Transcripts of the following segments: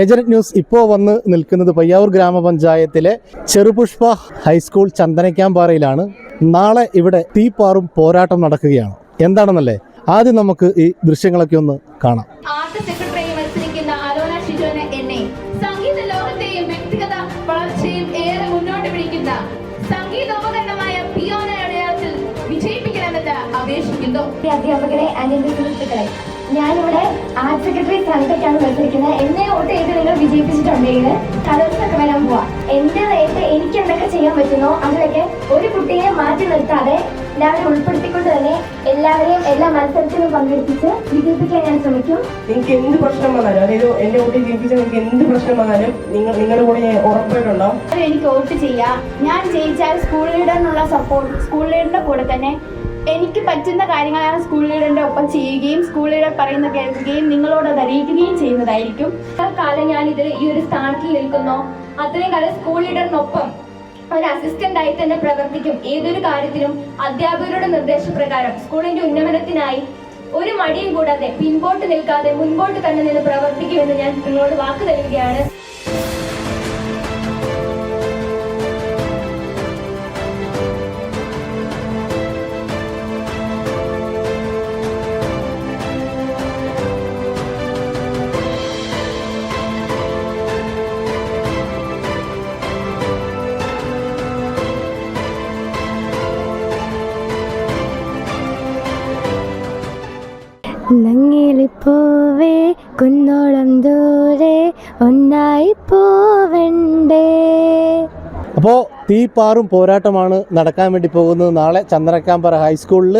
Agent news ഇപ്പോൾ വന്ന് നിൽക്കുന്നത് പയ്യാവൂർ ഗ്രാമപഞ്ചായത്തിലെ ചെറുപുഷ്പ ഹൈസ്കൂൾ ചന്ദനക്കാമ്പാറയിലാണ്. നാളെ ഇവിടെ തീപ്പാറും പോരാട്ടം നടക്കുകയാണ്. എന്താണെന്നല്ലേ, ആദ്യം നമുക്ക് ഈ ദൃശ്യങ്ങളൊക്കെ ഒന്ന് കാണാം. സംഗീത ലോകത്തെയും വ്യക്തിഗത വളർച്ചയും ഏറെ മുന്നോട്ട് പിടിക്കുന്ന സംഗീതോപകരണമായ പിയാനോ അടയാളത്തിൽ വിജയിപ്പിക്കണമെന്ന് അപേക്ഷിക്കുന്നു. അധ്യാപകരെ സുഹൃത്തുക്കളെ, ഞാനിവിടെ ആർട്ട് സെക്രട്ടറി സ്ഥാനത്തേക്കാണ് മത്സരിക്കുന്നത്. എന്നെ വോട്ട് ചെയ്ത് നിങ്ങൾ വിജയിപ്പിച്ചിട്ടുണ്ടെങ്കിൽ കലോത്സവമൊക്കെ വരാൻ പോവാം. എന്റേതായിട്ട് എനിക്ക് എന്തൊക്കെ ചെയ്യാൻ പറ്റുന്നോ അതിലൊക്കെ ഒരു കുട്ടിയെ മാറ്റി നിർത്താതെ എല്ലാവരെയും ഉൾപ്പെടുത്തിക്കൊണ്ട് തന്നെ എല്ലാവരെയും എല്ലാ മത്സരത്തിലും പങ്കെടുപ്പിച്ച് വിജയിപ്പിക്കാൻ ഞാൻ ശ്രമിക്കും. നിങ്ങൾക്ക് എന്ത് പ്രശ്നം വന്നാലും, അതായത് എന്റെ വോട്ട് ജയിപ്പിച്ചാൽ നിങ്ങൾക്ക് എന്ത് പ്രശ്നം വന്നാലും നിങ്ങളുടെ കൂടെ ഞാൻ ഉറപ്പായിട്ടുണ്ടാവും. എനിക്ക് വോട്ട് ചെയ്യാം. ഞാൻ ജയിച്ചാൽ സ്കൂൾ ലീഡറിനുള്ള സപ്പോർട്ട്, സ്കൂൾ ലീഡറിന്റെ കൂടെ തന്നെ എനിക്ക് പറ്റുന്ന കാര്യങ്ങളാണ് സ്കൂൾ ലീഡറിന്റെ ഒപ്പം ചെയ്യുകയും സ്കൂൾ ലീഡർ പറയുന്ന കേൾക്കുകയും നിങ്ങളോട് അത് അറിയിക്കുകയും ചെയ്യുന്നതായിരിക്കും. കാലം ഞാനിത് ഈ ഒരു സ്ഥാനത്തിൽ നിൽക്കുന്നു, അത്രയും കാലം സ്കൂൾ ലീഡറിനൊപ്പം ഒരു അസിസ്റ്റന്റ് ആയി തന്നെ പ്രവർത്തിക്കും. ഏതൊരു കാര്യത്തിലും അധ്യാപകരുടെ നിർദ്ദേശപ്രകാരം സ്കൂളിന്റെ ഉന്നമനത്തിനായി ഒരു മടിയും കൂടാതെ പിൻപോട്ട് നിൽക്കാതെ മുൻപോട്ട് തന്നെ നിന്ന് പ്രവർത്തിക്കുമെന്ന് ഞാൻ നിങ്ങളോട് വാക്ക് തരികയാണ്. നങ്ങിളിപ്പൂവേ കുന്നോളം ദൂരെ ഒന്നായി പോവണ്ടേ. അപ്പോൾ തീപ്പാറും പോരാട്ടമാണ് നടക്കാൻ വേണ്ടി പോകുന്നത് നാളെ ചന്ദനക്കാമ്പാറ ഹൈസ്കൂളിൽ.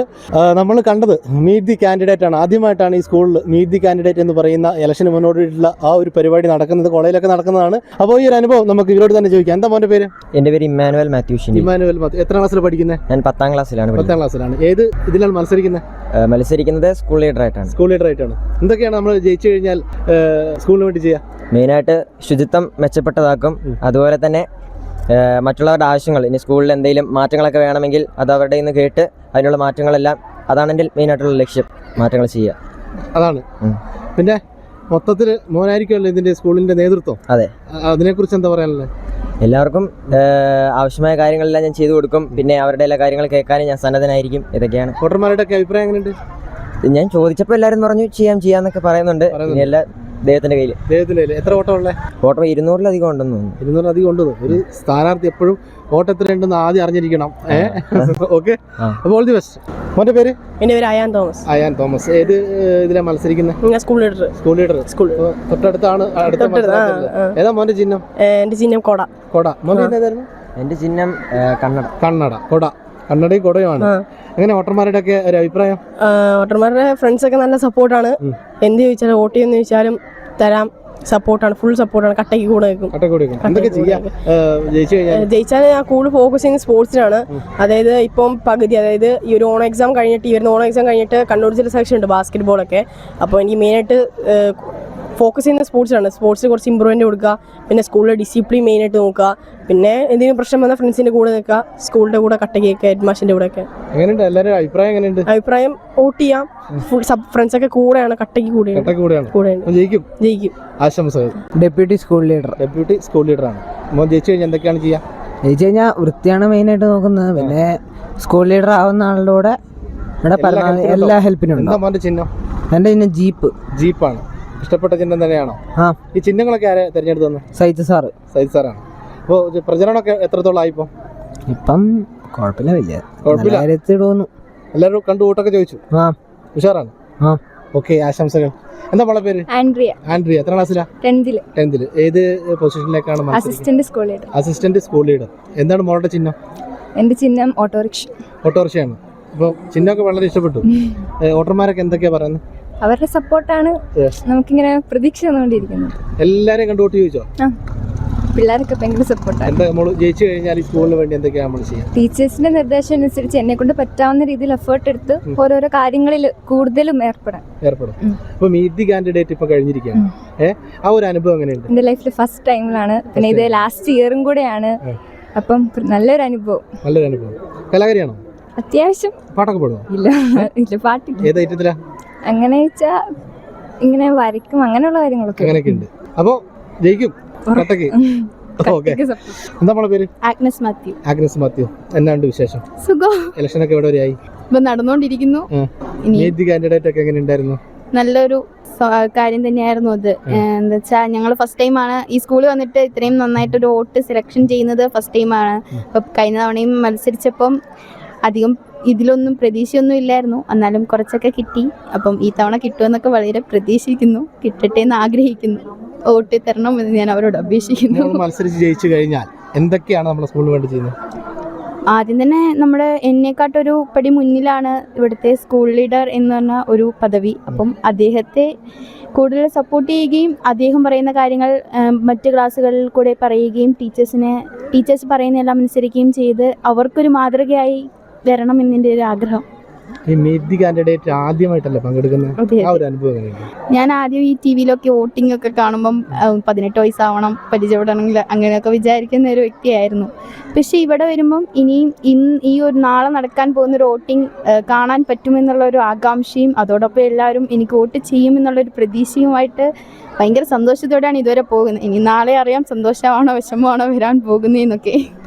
നമ്മൾ കണ്ടത് മീറ്റ് ദി കാൻഡിഡേറ്റ് ആണ്. ആദ്യമായിട്ടാണ് ഈ സ്കൂളിൽ മീറ്റ് ദി കാൻഡിഡേറ്റ് എന്ന് പറയുന്ന ഇലക്ഷന് മുന്നോട്ടുള്ള ആ ഒരു പരിപാടി നടക്കുന്നത്. കോളേജിലൊക്കെ നടക്കുന്നതാണ്. അപ്പോൾ ഈ ഒരു അനുഭവം നമുക്ക് ഇവരോട് തന്നെ ചോദിക്കാം. എന്താ മോൻ്റെ പേര്? എൻ്റെ പേര് ഇമ്മാനുവൽ മാത്യു. ഇമ്മാനുവൽ മാത്യു. എത്ര ക്ലാസ്സിൽ പഠിക്കുന്നത്? ഞാൻ 10ാം ക്ലാസ്സിലാണ്. 10ാം ക്ലാസ്സിലാണ്. ഏത് ഇതിലാണ് മത്സരിക്കുന്നത്? സ്കൂൾ ലീഡറായിട്ടാണ്. സ്കൂൾ ലീഡറായിട്ടാണ്. എന്തൊക്കെയാണ് നമ്മൾ ജയിച്ചു കഴിഞ്ഞാൽ സ്കൂളിന് വേണ്ടി ചെയ്യുക? മെയിനായിട്ട് ശുചിത്വം മെച്ചപ്പെട്ടതാക്കും. അതുപോലെ തന്നെ മറ്റുള്ളവരുടെ ആവശ്യങ്ങൾ, ഇനി സ്കൂളിൽ എന്തെങ്കിലും മാറ്റങ്ങളൊക്കെ വേണമെങ്കിൽ അത് അവരുടെ നിന്ന് കേട്ട് അതിനുള്ള മാറ്റങ്ങളെല്ലാം, അതാണ് എൻ്റെ മെയിനായിട്ടുള്ള ലക്ഷ്യം, മാറ്റങ്ങൾ ചെയ്യുക. അതാണ്. പിന്നെ മൊത്തത്തിൽ മോനായിരിക്കുമല്ലോ ഇതിൻ്റെ സ്കൂളിൻ്റെ നേതൃത്വം. അതെ. അതിനെക്കുറിച്ച് എന്താ പറയാനുള്ളത്? എല്ലാവർക്കും ആവശ്യമായ കാര്യങ്ങളെല്ലാം ഞാൻ ചെയ്തു കൊടുക്കും. പിന്നെ അവരുടെ എല്ലാ കാര്യങ്ങൾ കേൾക്കാനും ഞാൻ സന്നദ്ധനായിരിക്കും. ഇതൊക്കെയാണ്. വോട്ടർമാരുടെ ഒക്കെ അഭിപ്രായം എങ്ങനെയുണ്ട്? ഞാൻ ചോദിച്ചപ്പോൾ എല്ലാവരും പറഞ്ഞു ചെയ്യാന്നൊക്കെ പറയുന്നുണ്ട്. ഇനി എല്ലാ ദൈവത്തിന്റെ കയ്യിൽ. എത്ര വോട്ടം ഉള്ളത്? വോട്ടർ 200-ലധികം ഉണ്ടെന്ന് തോന്നുന്നു. 200-ലധികം ഉണ്ടെന്ന്. ഒരു സ്ഥാനാർത്ഥി എപ്പോഴും വോട്ട് എത്ര ഉണ്ടെന്ന് ആദ്യം അറിഞ്ഞിരിക്കണം. ഓക്കെ, അപ്പോൾ ഓൾ ദി ബെസ്റ്റ്. മോന്റെ പേര്? എന്റെ പേര് അയാൻ തോമസ്. അയാൻ തോമസ്. ഏത് ഇതിലാണ് മത്സരിക്കുന്നത്? School leader. School leader. തൊട്ടടുത്താണ്. ഏതാ മോന്റെ ചിഹ്നം? എന്റെ ചിഹ്നം കൊട. മോന്റെ ഏതായിരുന്നു? എന്റെ ചിഹ്നം കണ്ണട. കണ്ണടയും കൊടയുമാണ്. എങ്ങനെ വോട്ടർമാരുടെ ഒക്കെ ഒരു അഭിപ്രായം? വോട്ടർമാരുടെ ഫ്രണ്ട്സ് ഒക്കെ നല്ല സപ്പോർട്ടാണ്. എന്ത് ചോദിച്ചാലും വോട്ട് ചെയ്യുന്ന ചോദിച്ചാലും തരാം. സപ്പോർട്ടാണ്, ഫുൾ സപ്പോർട്ടാണ്. കട്ടയ്ക്ക് കൂടെ ജയിച്ചാൽ ഞാൻ കൂടുതൽ ഫോക്കസ് ചെയ്യുന്നത് സ്പോർട്സിലാണ്. അതായത് ഇപ്പം പകുതി, അതായത് ഈ ഒരു ഓണം എക്സാം കഴിഞ്ഞിട്ട്, ഈ വരുന്ന ഓണം എക്സാം കഴിഞ്ഞിട്ട് കണ്ണൂർ ജില്ല സെലക്ഷൻ ഉണ്ട് ബാസ്കറ്റ് ബോളൊക്കെ. അപ്പോൾ എനിക്ക് മെയിനായിട്ട് ഫോക്കസ് ചെയ്യുന്ന സ്പോർട്സിലാണ്. സ്പോർട്സിൽ കുറച്ച് ഇമ്പ്രൂവ്മെൻറ്റ് കൊടുക്കുക. പിന്നെ സ്കൂളിലെ ഡിസിപ്ലിൻ മെയിനായിട്ട് നോക്കുക. പിന്നെ എന്തെങ്കിലും പ്രശ്നം വന്നാൽ ഫ്രണ്ട്സിൻ്റെ കൂടെ നിൽക്കുക. സ്കൂളിൻ്റെ കൂടെ കട്ടയ്ക്കൊക്കെ ഹെഡ് മാഷിൻ്റെ കൂടെ ഒക്കെ. എങ്ങനെയുണ്ട് എല്ലാവരും അഭിപ്രായം? എങ്ങനെയുണ്ട് അഭിപ്രായം? വോട്ട് ചെയ്യാം. ഫുൾ ഫ്രണ്ട്സൊക്കെ കൂടെയാണ്, കട്ടയ്ക്ക് കൂടെയാണ്. ജയിക്കും. ആശംസകൾ. ഡെപ്യൂട്ടി സ്കൂൾ ലീഡറാണ്. ജയിച്ചു കഴിഞ്ഞാൽ എന്തൊക്കെയാണ് ചെയ്യുക? ജയിച്ചു കഴിഞ്ഞാൽ വൃത്തിയാണ് മെയിനായിട്ട് നോക്കുന്നത്. പിന്നെ സ്കൂൾ ലീഡർ ആവുന്ന ആളുടെ കൂടെ എല്ലാ ഹെൽപ്പിനും ഉണ്ട്. ചിഹ്നം? എൻ്റെ ചിഹ്നം ജീപ്പാണ്. ഇഷ്ടപ്പെട്ട ചിഹ്നം തന്നെയാണോ? ഈ ചിഹ്നങ്ങളൊക്കെ ആരെ തെരഞ്ഞെടുത്തു തന്നെ? സൈത്ത് സാറാണ്. അപ്പോൾ പ്രചരണമൊക്കെ എത്രത്തോളം ആയിപ്പോ? ഇപ്പം കുഴപ്പമില്ല. എല്ലാവരും കണ്ടു വോട്ടൊക്കെ ചോദിച്ചു. ഉഷാറാണ്. ഓക്കെ, ആശംസകൾ. എന്താ മോളെ പേര്? ആൻഡ്രിയ. എത്ര ക്ലാസ്സിലാ? 10th. ഏത് പൊസിഷനിലേക്കാണ്? Assistant school leader. എന്താണ് മോളുടെ ചിഹ്നം? എന്റെ ചിഹ്നം ഓട്ടോറിക്ഷയാണ്. അപ്പോൾ ചിഹ്നമൊക്കെ വളരെ ഇഷ്ടപ്പെട്ടു. വോട്ടർമാരൊക്കെ എന്തൊക്കെയാ പറയുന്നത്? അവരുടെ സപ്പോർട്ടാണ് നമുക്കിങ്ങനെ പ്രതീക്ഷ തന്നുകൊണ്ടിരിക്കുന്നത്. എല്ലാരെയും കണ്ടു വോട്ട് ചോദിച്ചോ? പിള്ളേരൊക്കെ ഭയങ്കര സപ്പോർട്ടാണ്. എന്താ നമ്മൾ ജയിച്ചു കഴിഞ്ഞാൽ ഈ സ്കൂളിന് വേണ്ടി എന്തൊക്കെയാണ് നമ്മൾ ചെയ്യുക? ടീച്ചേഴ്സിന്റെ നിർദ്ദേശം അനുസരിച്ച് എന്നെ കൊണ്ട് പറ്റാവുന്ന രീതിയിൽ എഫേർട്ട് എടുത്ത് ഓരോരോ കാര്യങ്ങളിൽ കൂടുതലും ഏർപ്പെടും. ഇപ്പൊ മീറ്റ് ദി കാൻഡിഡേറ്റ് ഇപ്പൊ കഴിഞ്ഞിരിക്കുകയാണ്. ആ ഒരു അനുഭവം എങ്ങനെയുണ്ട്? എന്റെ ലൈഫിൽ ഫസ്റ്റ് ടൈമിലാണ്. പിന്നെ ഇത് ലാസ്റ്റ് ഇയറും കൂടെയാണ്. അപ്പം നല്ലൊരു അനുഭവം. കലാകാരിയാണോ? അത്യാവശ്യം. പാട്ടൊക്കെ പാടുമോ? ഇല്ല, പാട്ടില്ല. ഏത് ഐറ്റത്തിലാ? അങ്ങനെ വെച്ചാ ഇങ്ങനെ വരയ്ക്കും, അങ്ങനെയുള്ള കാര്യങ്ങളൊക്കെ. അങ്ങനെയൊക്കെ ഉണ്ട്. അപ്പോൾ ജയിക്കും കട്ടക്ക്. ഓക്കെ, എന്താ നമ്മളെ പേര്? ആഗ്നസ് മാത്യു. ആഗ്നസ് മാത്യു. എന്നാണ്ട് വിശേഷം? സുഖം. ഇലക്ഷനൊക്കെ എവിടെ വരെയായി? ഇപ്പൊ നടന്നുകൊണ്ടിരിക്കുന്നു. മീറ്റ് കാൻഡിഡേറ്റ് ഒക്കെ എങ്ങനെ ഉണ്ടായിരുന്നു? നല്ലൊരു കാര്യം തന്നെയായിരുന്നു അത്. എന്താ വെച്ചാൽ ഞങ്ങൾ ഫസ്റ്റ് ടൈമാണ് ഈ സ്കൂളിൽ വന്നിട്ട് ഇത്രയും നന്നായിട്ടൊരു വോട്ട് സെലക്ഷൻ ചെയ്യുന്നത്. ഫസ്റ്റ് ടൈമാണ്. അപ്പം കഴിഞ്ഞ തവണയും മത്സരിച്ചപ്പം അധികം ഇതിലൊന്നും പ്രതീക്ഷയൊന്നും ഇല്ലായിരുന്നു, എന്നാലും കുറച്ചൊക്കെ കിട്ടി. അപ്പം ഈ തവണ കിട്ടുമെന്നൊക്കെ വളരെ പ്രതീക്ഷിക്കുന്നു, കിട്ടട്ടെ എന്ന് ആഗ്രഹിക്കുന്നു. വോട്ട് തരണം എന്ന് ഞാൻ അവരോട് അപേക്ഷിക്കുന്നു. മത്സരിച്ച് ജയിച്ചു കഴിഞ്ഞാൽ എന്തൊക്കെയാണ് നമ്മുടെ സ്കൂളിന് വേണ്ടി ചെയ്യുന്നത്? ആദ്യം തന്നെ നമ്മുടെ എന്നെക്കാട്ടൊരു പടി മുന്നിലാണ് ഇവിടുത്തെ സ്കൂൾ ലീഡർ എന്ന് പറഞ്ഞ ഒരു പദവി. അപ്പം അദ്ദേഹത്തെ കൂടുതൽ സപ്പോർട്ട് ചെയ്യുകയും അദ്ദേഹം പറയുന്ന കാര്യങ്ങൾ മറ്റ് ക്ലാസ്സുകളിൽ കൂടെ പറയുകയും ടീച്ചേഴ്സ് പറയുന്നതെല്ലാം അനുസരിക്കുകയും ചെയ്ത് അവർക്കൊരു മാതൃകയായി വരണം എന്നെൻ്റെ ഒരു ആഗ്രഹം. ഈ മീറ്റ് ദി കാൻഡിഡേറ്റ് ആദ്യമായിട്ടല്ലേ പങ്കെടുക്കുന്നത്? ആ ഒരു അനുഭവം എങ്ങനെയുണ്ട്? ഞാൻ ആദ്യം ഈ ടി വിയിലൊക്കെ വോട്ടിംഗ് ഒക്കെ കാണുമ്പം 18 വയസ്സാവണം, പരിചയപ്പെടണമെങ്കിൽ അങ്ങനെയൊക്കെ വിചാരിക്കുന്ന ഒരു വ്യക്തിയായിരുന്നു. പക്ഷേ ഇവിടെ വരുമ്പം ഇനിയും ഈ ഒരു നാളെ നടക്കാൻ പോകുന്നൊരു വോട്ടിംഗ് കാണാൻ പറ്റുമെന്നുള്ള ഒരു ആകാംക്ഷയും അതോടൊപ്പം എല്ലാവരും എനിക്ക് വോട്ട് ചെയ്യുമെന്നുള്ളൊരു പ്രതീക്ഷയുമായിട്ട് ഭയങ്കര സന്തോഷത്തോടെയാണ് ഇതുവരെ പോകുന്നത്. ഇനി നാളെ അറിയാം സന്തോഷമാണോ വിഷമമാണോ വരാൻ പോകുന്നതെന്നൊക്കെ.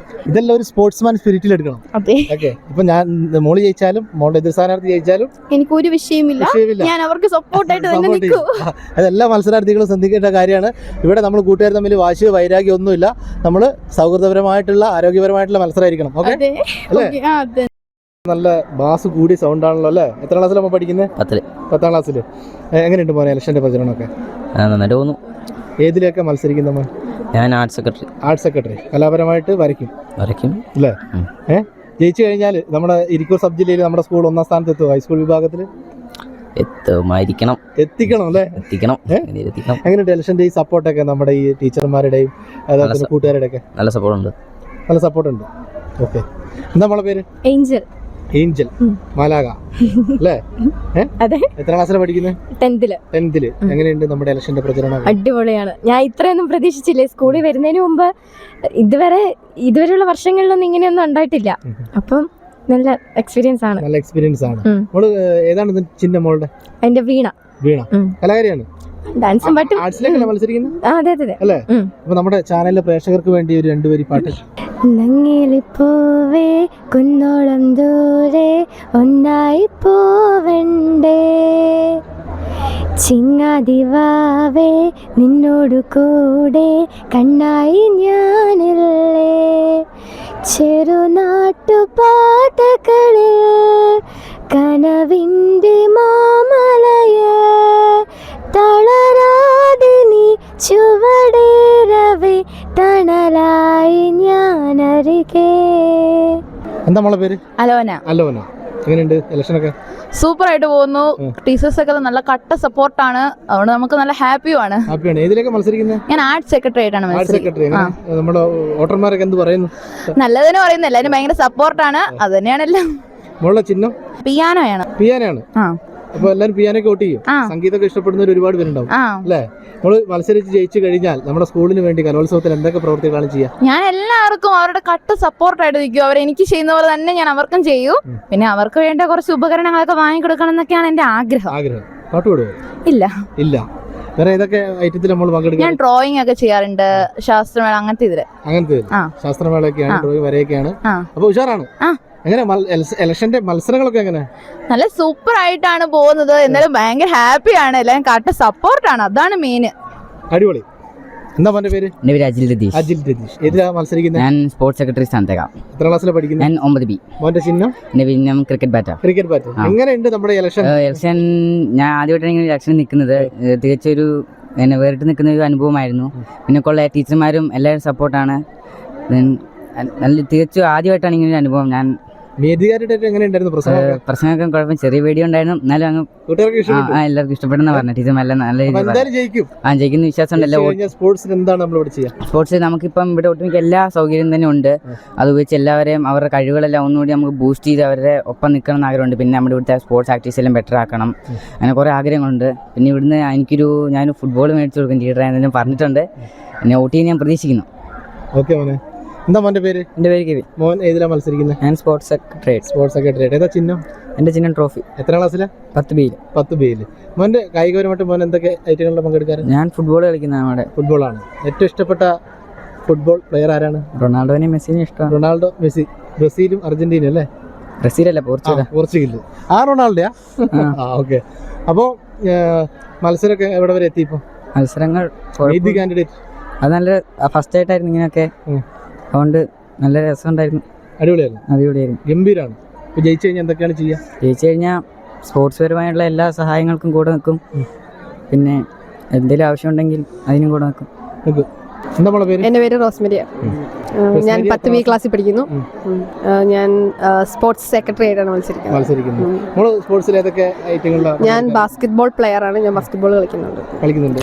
ഇതെല്ലാം ഒരു സ്പോർട്സ്മാൻ സ്പിരിറ്റിൽ എടുക്കണം. അതെ. ഓക്കെ, ഇപ്പൊ ഞാൻ മോള് ജയിച്ചാലും മോളുടെ എതിർ സ്ഥാനാർത്ഥി ജയിച്ചാലും എനിക്കൊരു വിഷയമില്ല, ഞാൻ അവർക്ക് സപ്പോർട്ടായിട്ട് തന്നെ നിൽക്കും. അതെല്ലാ മത്സരാർത്ഥികളും ശ്രദ്ധിക്കേണ്ട കാര്യമാണ്. ഇവിടെ നമ്മൾ കൂട്ടുകാർ തമ്മിൽ വാശിയോ വൈരാഗ്യം ഒന്നുമില്ല. നമ്മൾ സൗഹൃദപരമായിട്ടുള്ള ആരോഗ്യപരമായിട്ടുള്ള മത്സരമായിരിക്കണം. ഓക്കെ അല്ലേ? നല്ല ബാസ് കൂടി സൗണ്ട് ആണല്ലോ അല്ലേ? എത്ര ക്ലാസ്സിലാണ് പഠിക്കുന്നത്? 10ാം ക്ലാസ്സിൽ. എങ്ങനെയുണ്ട് മോനെ ഇലക്ഷൻ്റെ പ്രചരണമൊക്കെ? നന്നായിട്ട് തോന്നുന്നു. ഏതിലൊക്കെ മത്സരിക്കുന്ന മോൻ? ഞാൻ ആർട്സ് സെക്രട്ടറി. കലാപരമായിട്ട് വരയ്ക്കും അല്ലേ? ജയിച്ചു കഴിഞ്ഞാൽ നമ്മുടെ ഇരിക്കൂർ സബ് ജില്ലയിൽ നമ്മുടെ സ്കൂൾ 1ാം സ്ഥാനത്ത് എത്തുമോ? ഹൈസ്കൂൾ വിഭാഗത്തിൽ എത്തിക്കണം അല്ലേ? എങ്ങനെയുണ്ട് ഇലക്ഷൻ്റെ ഈ സപ്പോർട്ടൊക്കെ നമ്മുടെ ഈ ടീച്ചർമാരുടെയും അതുപോലെ കൂട്ടുകാരുടെ ഒക്കെ? നല്ല സപ്പോർട്ടുണ്ട്. ഓക്കെ, എന്താ നമ്മളെ പേര്? ഏഞ്ചൽ മാലാക അല്ലേ? എത്ര ക്ലാസ്സിലാണ് പഠിക്കുന്നത്? 10th. എങ്ങനെയുണ്ട് നമ്മുടെ ഇലക്ഷന്റെ പ്രചരണം? അടിപൊളിയാണ്. ഞാൻ ഇത്രയൊന്നും പ്രതീക്ഷിച്ചില്ലേ. സ്കൂളിൽ വരുന്നതിന് മുമ്പ് ഇതുവരെയുള്ള വർഷങ്ങളിലൊന്നും ഇങ്ങനെയൊന്നും ഉണ്ടായിട്ടില്ല. അപ്പം നല്ല എക്സ്പീരിയൻസ് ആണ്. മോള് ഏതാണ് ചിഹ്നം മോളുടെ? അതിന്റെ വീണ കലാകാരിയാണ്. ഡാൻസും പാട്ടും ആർട്സിലേക്കല്ലേ മത്സരിക്കുന്നത്? അതെ അല്ലേ? അപ്പൊ നമ്മുടെ ചാനലിലെ പ്രേക്ഷകർക്ക് വേണ്ടി ഒരു 2 വരി പാട്ട്. നങ്ങിളിപ്പൂവേ കുന്നോളം ദൂരെ ഒന്നായി പോവണ്ടേ, ചിങ്ങാതിവാവേ നിന്നോടു കൂടെ കണ്ണായി ഞാനില്ലേ, ചെറുനാട്ടുപാതകളിൽ കനവിൻ്റെ മാമലയെ തളരാതെ നീ ചുവടേറവേ തണലായി ഞാനരികെ. എന്താ നമ്മളെ പേര്? അലോന. എങ്ങനെയുണ്ട് ഇലക്ഷനൊക്കെ? സൂപ്പർ ആയിട്ട് പോകുന്നു. ടീച്ചേഴ്സ് ഒക്കെ നല്ല കട്ട സപ്പോർട്ടാണ്, അതുകൊണ്ട് നമുക്ക് നല്ല ഹാപ്പിയാണ്. ഏതിലൊക്കെ മത്സരിക്കുന്നത്? ഞാൻ ആർട്സ് സെക്രട്ടറി ആയിട്ടാണ് മത്സരിക്കുന്നത്. നമ്മുടെ വോട്ടർമാരൊക്കെ എന്ത് പറയുന്നു? നല്ലതിന് പറയുന്നു, എല്ലാവരും ഭയങ്കര സപ്പോർട്ടാണ്. അത് തന്നെയാണെല്ലാം. മോളുടെ ചിഹ്നം പിയാനോയാണ്. അപ്പൊ എല്ലാരും പിയാനോക്ക് വോട്ട് ചെയ്യും. സംഗീതമൊക്കെ ഇഷ്ടപ്പെടുന്നവർ ഒരുപാട് പേരുണ്ടാവും അല്ലേ? നമ്മള് മത്സരിച്ച് ജയിച്ചു കഴിഞ്ഞാൽ നമ്മുടെ സ്കൂളിന് വേണ്ടി കലോത്സവത്തിൽ എന്തൊക്കെ പ്രവർത്തികളാണ് ചെയ്യുക? ഞാൻ എല്ലാവർക്കും അവരുടെ കട്ട സപ്പോർട്ടായിട്ട് നിൽക്കും. അവരെനിക്ക് ചെയ്യുന്ന പോലെ തന്നെ ഞാൻ അവർക്കും ചെയ്യും. പിന്നെ അവർക്ക് വേണ്ട കുറച്ച് ഉപകരണങ്ങളൊക്കെ വാങ്ങിക്കൊടുക്കണം എന്നൊക്കെയാണ് എന്റെ ആഗ്രഹം. പാട്ട് പാടുവോ? ഇല്ല. വേറെ ഏതൊക്കെ ഐറ്റത്തിൽ നമ്മൾ പങ്കെടുക്കും? ഞാൻ ഡ്രോയിങ് ഒക്കെ ചെയ്യാറുണ്ട്, ശാസ്ത്രമേള അങ്ങനത്തെ ശാസ്ത്രമേളയൊക്കെയാണ്, ഡ്രോയിങ് വരെയൊക്കെയാണ്. അപ്പൊ ഉഷാറാണ്. എങ്ങനെ ഇലക്ഷന്റെ മത്സരങ്ങളൊക്കെ എങ്ങനെ? നല്ല സൂപ്പർ ആയിട്ടാണ് പോകുന്നത്. എന്നാലും ഭയങ്കര ഹാപ്പിയാണ്. എല്ലാവരും കട്ട സപ്പോർട്ടാണ്, അതാണ് മെയിൻ. അടിപൊളി. എന്താ മോന്റെ പേര്? അജിൽ രതീഷ്. ഏതിലാ മത്സരിക്കുന്നത്? ഞാൻ സ്പോർട്സ് സെക്രട്ടറി സ്ഥാനത്തേക്കാം. എത്ര ക്ലാസ്സിലാണ് പഠിക്കുന്നത്? ഞാൻ 9B. മോന്റെ ചിഹ്നം? Cricket bat. എങ്ങനെയുണ്ട് നമ്മുടെ ഇലക്ഷൻ? ഞാൻ ആദ്യമായിട്ടാണ് ഇലക്ഷൻ നിൽക്കുന്നത്. തികച്ചൊരു വേറിട്ട് നിൽക്കുന്ന ഒരു അനുഭവമായിരുന്നു. പിന്നെ കൊള്ള ടീച്ചർമാരും എല്ലാവരും സപ്പോർട്ടാണ്. നല്ല തികച്ചും ആദ്യമായിട്ടാണ് ഇങ്ങനെ ഒരു അനുഭവം. ഞാൻ പ്രസംഗമൊക്കെ കുഴപ്പം ചെറിയ വീഡിയോ ഉണ്ടായിരുന്നു, എന്നാലും അങ്ങ് എല്ലാവർക്കും ഇഷ്ടപ്പെടുന്ന പറഞ്ഞു. ടീച്ചർ നല്ല ജയിക്കുന്ന വിശ്വാസം. സ്പോർട്സ് നമുക്കിപ്പം ഇവിടെ ഒട്ടുമിക്ക എല്ലാ സൗകര്യം തന്നെ ഉണ്ട്. അത് ഉപയോഗിച്ച് എല്ലാവരെയും അവരുടെ കഴിവുകളെല്ലാം ഒന്നുകൂടി നമുക്ക് ബൂസ്റ്റ് ചെയ്ത് അവരുടെ ഒപ്പം നിൽക്കണം എന്ന് ആഗ്രഹമുണ്ട്. പിന്നെ നമ്മുടെ ഇവിടുത്തെ സ്പോർട്സ് ആക്ടിവിറ്റീസ് എല്ലാം ബെറ്റർ ആക്കണം, അങ്ങനെ കുറേ ആഗ്രഹങ്ങളുണ്ട്. പിന്നെ ഇവിടുന്ന് ഞാൻ ഫുട്ബോൾ മേടിച്ചു കൊടുക്കും ലീഡറായെന്നും പറഞ്ഞിട്ടുണ്ട്. എന്നെ വോട്ട് ചെയ്യാൻ ഞാൻ പ്രതീക്ഷിക്കുന്നു. ഓക്കെ മോനെ, എന്താ മോൻ്റെ പേര്? എൻ്റെ പേര് കെവിൻ. മോൻ ഏതിലാണ് മത്സരിക്കുന്നത്? ഞാൻ സ്പോർട്സ് സെക്രട്ടേറിയറ്റ്. Sports secretariat. ഏതാ ചിഹ്നം? എൻ്റെ ചിഹ്നം ട്രോഫി. എത്രാം ക്ലാസ്സിലാണ്? 10 ബിയിൽ. 10 ബിയിൽ. മോൻ്റെ കായികപരമായിട്ട് മോൻ എന്തൊക്കെ ഐറ്റങ്ങളിൽ പങ്കെടുക്കാറ്? ഞാൻ ഫുട്ബോൾ കളിക്കുന്ന നമ്മുടെ. ഫുട്ബോളാണ്. ഏറ്റവും ഇഷ്ടപ്പെട്ട ഫുട്ബോൾ പ്ലെയർ ആരാണ്? റൊണാൾഡോനെയും മെസ്സിനെയും ഇഷ്ടമാണ്. Ronaldo, Messi. ബ്രസീലും അർജന്റീനയും അല്ലേ? ബ്രസീലല്ല, പോർച്ചുഗൽ. പോർച്ചുഗൽ. ആ റൊണാൾഡോയാ? ഓക്കെ. അപ്പോൾ മത്സരമൊക്കെ എവിടെ വരെ എത്തി ഇപ്പോൾ? മത്സരങ്ങൾ കാൻഡിഡേറ്റ് അത് നല്ല ഫസ്റ്റ് ആയിട്ടായിരുന്നു ഇങ്ങനെയൊക്കെ. അതുകൊണ്ട് നല്ല രസമുണ്ടായിരുന്നു. അടിപൊളിയായിരുന്നു. ഗംഭീരമാണ്. ഇപ്പോൾ ജയിച്ചു കഴിഞ്ഞാൽ എന്തൊക്കെയാണ് ചെയ്യുക? ജയിച്ചു കഴിഞ്ഞാൽ സ്പോർട്സ് പരമായുള്ള എല്ലാ സഹായങ്ങൾക്കും കൂടെ നിൽക്കും. പിന്നെ എന്തെങ്കിലും ആവശ്യമുണ്ടെങ്കിൽ അതിനും കൂടെ നിൽക്കും. എന്താ മോളെ പേര്? എൻ്റെ പേര് റോസ്മരിയ. ഞാൻ 10 ബി ക്ലാസ്സിൽ പഠിക്കുന്നു. ഞാൻ സ്പോർട്സ് സെക്രട്ടറി ആയിട്ടാണ് മത്സരിക്കുന്നത്. സ്പോർട്സിൽ ഏതൊക്കെ ഐറ്റങ്ങളിലാണ്? ഞാൻ ബാസ്കെറ്റ്ബോൾ പ്ലെയർ ആണ്. ഞാൻ ബാസ്കെറ്റ്ബോൾ കളിക്കുന്നുണ്ട്.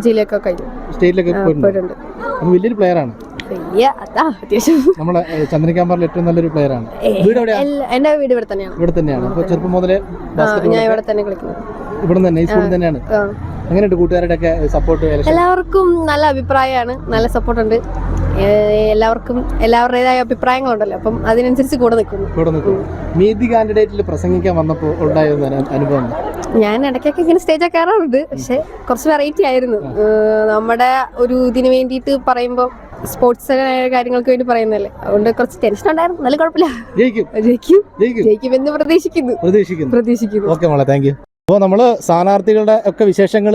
ജില്ലയൊക്കെ കഴിഞ്ഞു, സ്റ്റേറ്റിലൊക്കെ പോയിട്ടുണ്ട്. വലിയൊരു പ്ലെയർ ആണ്. നമ്മളെ ചന്ദ്രക്കാമ്പാറിൽ ഏറ്റവും നല്ലൊരു പ്ലെയർ ആണ്. എന്റെ വീട് ഇവിടെ തന്നെയാണ്. ഇവിടെ തന്നെയാണ്. അപ്പോൾ ചെറുപ്പം മുതലേ ഞാൻ ഇവിടെ തന്നെ കളിക്കുന്നത്. ഇവിടെ തന്നെ ഈ സ്കൂളിൽ തന്നെയാണ്. എങ്ങനെയുണ്ട് കൂട്ടുകാരുടെ ഒക്കെ സപ്പോർട്ട്? എല്ലാവർക്കും നല്ല അഭിപ്രായമാണ്, നല്ല സപ്പോർട്ടുണ്ട്. എല്ലാവർക്കും എല്ലാവരുടേതായ അഭിപ്രായങ്ങളുണ്ടല്ലോ, അപ്പം അതിനനുസരിച്ച് കൂടെ നിൽക്കുന്നു. മീതി കാൻഡിഡേറ്റിൽ പ്രസംഗിക്കാൻ വന്നപ്പോൾ ഉണ്ടായ അനുഭവം? ഞാൻ ഇടയ്ക്കൊക്കെ ഇങ്ങനെ സ്റ്റേജൊക്കെ കയറാറുണ്ട്. പക്ഷെ കുറച്ച് വെറൈറ്റി ആയിരുന്നു. നമ്മുടെ ഒരു ഇതിന് വേണ്ടിയിട്ട് പറയുമ്പോൾ സ്പോർട്സ് കാര്യങ്ങൾക്ക് വേണ്ടി പറയുന്നല്ലേ, അതുകൊണ്ട് കുറച്ച് ടെൻഷൻ ഉണ്ടായിരുന്നു. നല്ല കുഴപ്പമില്ല, ജയിക്കുമെന്ന് പ്രതീക്ഷിക്കുന്നു. ഓക്കെ മോളെ, താങ്ക് യു. അപ്പോൾ നമ്മൾ സ്ഥാനാർത്ഥികളുടെ ഒക്കെ വിശേഷങ്ങൾ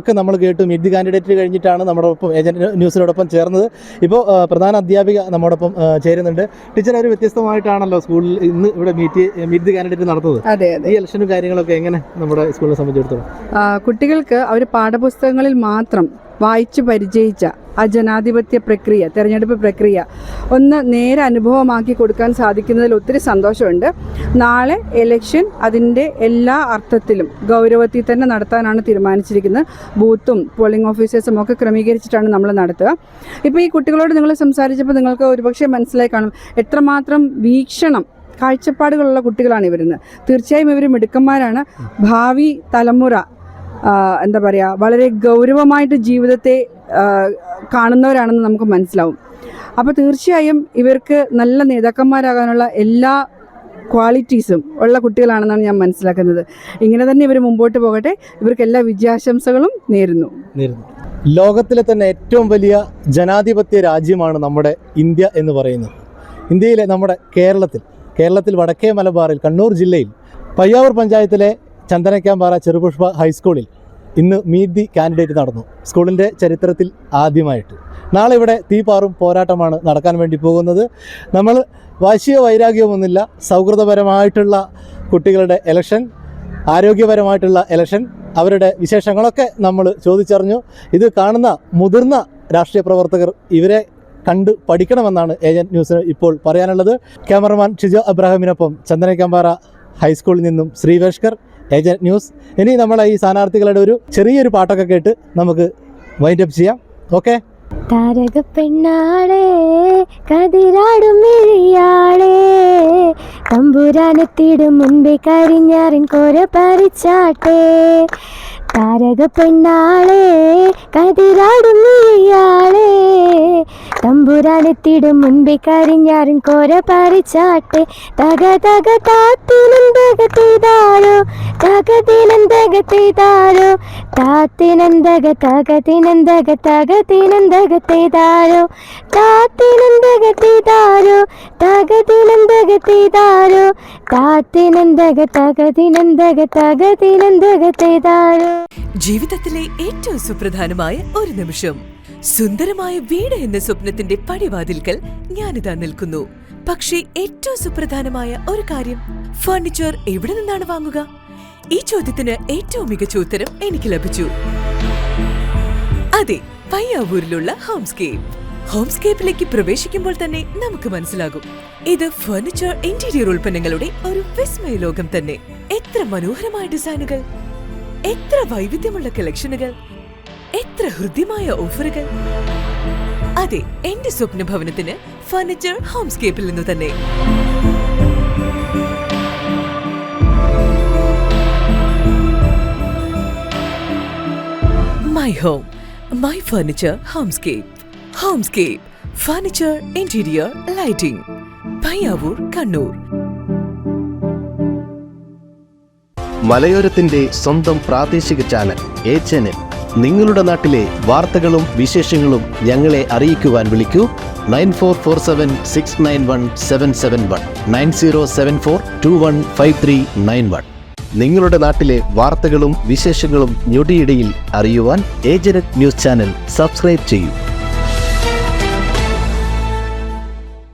ഒക്കെ നമ്മൾ കേട്ടു. മീറ്റ് ദി കാൻഡിഡേറ്റ് കഴിഞ്ഞിട്ടാണ് നമ്മുടെ ഒപ്പം ഏജന്റ് ന്യൂസിനോടൊപ്പം ചേർന്നത്. ഇപ്പോൾ പ്രധാന അധ്യാപിക നമ്മോടൊപ്പം ചേരുന്നുണ്ട്. ടീച്ചർ, ഒരു വ്യത്യസ്തമായിട്ടാണല്ലോ സ്കൂളിൽ ഇന്ന് ഇവിടെ മീറ്റ് ദി കാൻഡിഡേറ്റ് നടത്തുന്നത്. അതെ. ഈ ഇലക്ഷനും കാര്യങ്ങളൊക്കെ എങ്ങനെ നമ്മുടെ സ്കൂളിനെ സംബന്ധിച്ചിടത്തോളം? കുട്ടികൾക്ക് അവർ പാഠപുസ്തകങ്ങളിൽ മാത്രം വായിച്ചു പരിചയിച്ച ആ ജനാധിപത്യ പ്രക്രിയ, തെരഞ്ഞെടുപ്പ് പ്രക്രിയ ഒന്ന് നേരെ അനുഭവമാക്കി കൊടുക്കാൻ സാധിക്കുന്നതിൽ ഒത്തിരി സന്തോഷമുണ്ട്. നാളെ ഇലക്ഷൻ അതിൻ്റെ എല്ലാ അർത്ഥത്തിലും ഗൗരവത്തിൽ തന്നെ നടത്താനാണ് തീരുമാനിച്ചിരിക്കുന്നത്. ബൂത്തും പോളിംഗ് ഓഫീസേഴ്സും ഒക്കെ ക്രമീകരിച്ചിട്ടാണ് നമ്മൾ നടത്തുക. ഇപ്പോൾ ഈ കുട്ടികളോട് നിങ്ങൾ സംസാരിച്ചപ്പോൾ നിങ്ങൾക്ക് ഒരുപക്ഷെ മനസ്സിലായി കാണും എത്രമാത്രം വീക്ഷണം, കാഴ്ചപ്പാടുകളുള്ള കുട്ടികളാണ് ഇവരുന്ന്. തീർച്ചയായും ഇവർ മിടുക്കന്മാരാണ്. ഭാവി തലമുറ എന്താ പറയുക, വളരെ ഗൗരവമായിട്ട് ജീവിതത്തെ കാണുന്നവരാണെന്ന് നമുക്ക് മനസ്സിലാവും. അപ്പോൾ തീർച്ചയായും ഇവർക്ക് നല്ല നേതാക്കന്മാരാകാനുള്ള എല്ലാ ക്വാളിറ്റീസും ഉള്ള കുട്ടികളാണെന്നാണ് ഞാൻ മനസ്സിലാക്കുന്നത്. ഇങ്ങനെ തന്നെ ഇവർ മുമ്പോട്ട് പോകട്ടെ. ഇവർക്ക് എല്ലാ വിജയാശംസകളും നേരുന്നു. ലോകത്തിലെ തന്നെ ഏറ്റവും വലിയ ജനാധിപത്യ രാജ്യമാണ് നമ്മുടെ ഇന്ത്യ എന്ന് പറയുന്നത്. ഇന്ത്യയിലെ നമ്മുടെ കേരളത്തിൽ വടക്കേ മലബാറിൽ കണ്ണൂർ ജില്ലയിൽ പയ്യാവൂർ പഞ്ചായത്തിലെ ചന്ദനക്കാമ്പാറ ചെറുപുഷ്പ ഹൈസ്കൂളിൽ ഇന്ന് മീറ്റ് ദി കാൻഡിഡേറ്റ് നടന്നു. സ്കൂളിൻ്റെ ചരിത്രത്തിൽ ആദ്യമായിട്ട്. നാളെ ഇവിടെ തീപാറും പോരാട്ടമാണ് നടക്കാൻ വേണ്ടി പോകുന്നത്. നമ്മൾ വാശിയോ വൈരാഗ്യമൊന്നുമില്ല, സൗഹൃദപരമായിട്ടുള്ള കുട്ടികളുടെ ഇലക്ഷൻ, ആരോഗ്യപരമായിട്ടുള്ള ഇലക്ഷൻ, അവരുടെ വിശേഷങ്ങളൊക്കെ നമ്മൾ ചോദിച്ചറിഞ്ഞു. ഇത് കാണുന്ന മുതിർന്ന രാഷ്ട്രീയ പ്രവർത്തകർ ഇവരെ കണ്ട് പഠിക്കണമെന്നാണ് ഏജന്റ് ന്യൂസിന് ഇപ്പോൾ പറയാനുള്ളത്. ക്യാമറമാൻ ഷിജോ അബ്രാഹിമിനൊപ്പം ചന്ദനക്കാമ്പാറ ഹൈസ്കൂളിൽ നിന്നും ശ്രീവേഷ്കർ, ഏജന്റ് ന്യൂസ്. ഇനി നമ്മളെ ഈ സ്ഥാനാർത്ഥികളുടെ ഒരു ചെറിയൊരു പാട്ടൊക്കെ കേട്ട് നമുക്ക് വൈൻഡ് അപ്പ് ചെയ്യാം. ഓക്കെ. താരക പെണ്ണാളെ കതിരാടും മിഴിയാളെ തമ്പുരാനെത്തിടും മുൻപേ കരിഞ്ഞാറിൻ കോര പറിച്ചാട്ടെ. താരക പെണ്ണാളെ കതിരാടും മിഴിയാളെ തമ്പുരാനെത്തിടും മുൻപേ കരിഞ്ഞാറിൻ കോര പറിച്ചാട്ടെ. തക തക താത്തിനന്തകത്തിതാരോ തകതിനന്തകത്തിതാരോ താത്തിനന്തക തകതിനന്തക തകതിനന്തകത്തിതാരോ താത്തിനന്തകത്തിതാരോ തകതിനന്തകത്തിതാരോ താത്തിനന്തക തകതിനന്തക തകതിനന്തകത്തിതാരോ. ജീവിതത്തിലെ ഏറ്റവും സുപ്രധാനമായ ഒരു നിമിഷം. സുന്ദരമായ വീട് എന്ന സ്വപ്നത്തിന്റെ പടിവാതിൽക്കൽ ഞാനിതാ നിൽക്കുന്നു. പക്ഷേ ഏറ്റവും സുപ്രധാനമായ ഒരു കാര്യം, ഫർണിച്ചർ എവിടെ നിന്നാണ് വാങ്ങുക? ഈ ചോദ്യത്തിന് ഏറ്റവും മികച്ച ഉത്തരം എനിക്ക് ലഭിച്ചു. അതെ, പയ്യാവൂരിലുള്ള ഹോംസ്കേപ്പ്. ഹോംസ്കേപ്പിലേക്ക് പ്രവേശിക്കുമ്പോൾ തന്നെ നമുക്ക് മനസ്സിലാകും, ഇത് ഫർണിച്ചർ ഇന്റീരിയർ ഉൽപ്പന്നങ്ങളുടെ ഒരു വിസ്മയ ലോകം തന്നെ. എത്ര മനോഹരമായ ഡിസൈനുകൾ, എത്ര വൈവിധ്യമുള്ള കളക്ഷനുകൾ, എത്ര ഹൃദ്യമായ ഓഫറുകൾ. അതെ, എന്റെ സ്വപ്ന ഭവനത്തിന് ഫർണിച്ചർ ഹോംസ്കേപ്പിൽ നിന്ന് തന്നെ. My home, my furniture Homescape. Homescape furniture, interior, lighting, Payyavoor, Kannur. മലയോരത്തിന്റെ സ്വന്തം പ്രാദേശിക ചാനൽ HNN. നിങ്ങളുടെ നാട്ടിലെ വാർത്തകളും വിശേഷങ്ങളും ഞങ്ങളെ അറിയിക്കുവാൻ വിളിക്കൂ 9447691771 9074215391. നിങ്ങളുടെ നാട്ടിലെ വാർത്തകളും വിശേഷങ്ങളും ഞൊടിയിടയിൽ അറിയുവാൻ ഏജനറ്റ് ന്യൂസ് ചാനൽ സബ്സ്ക്രൈബ് ചെയ്യൂ.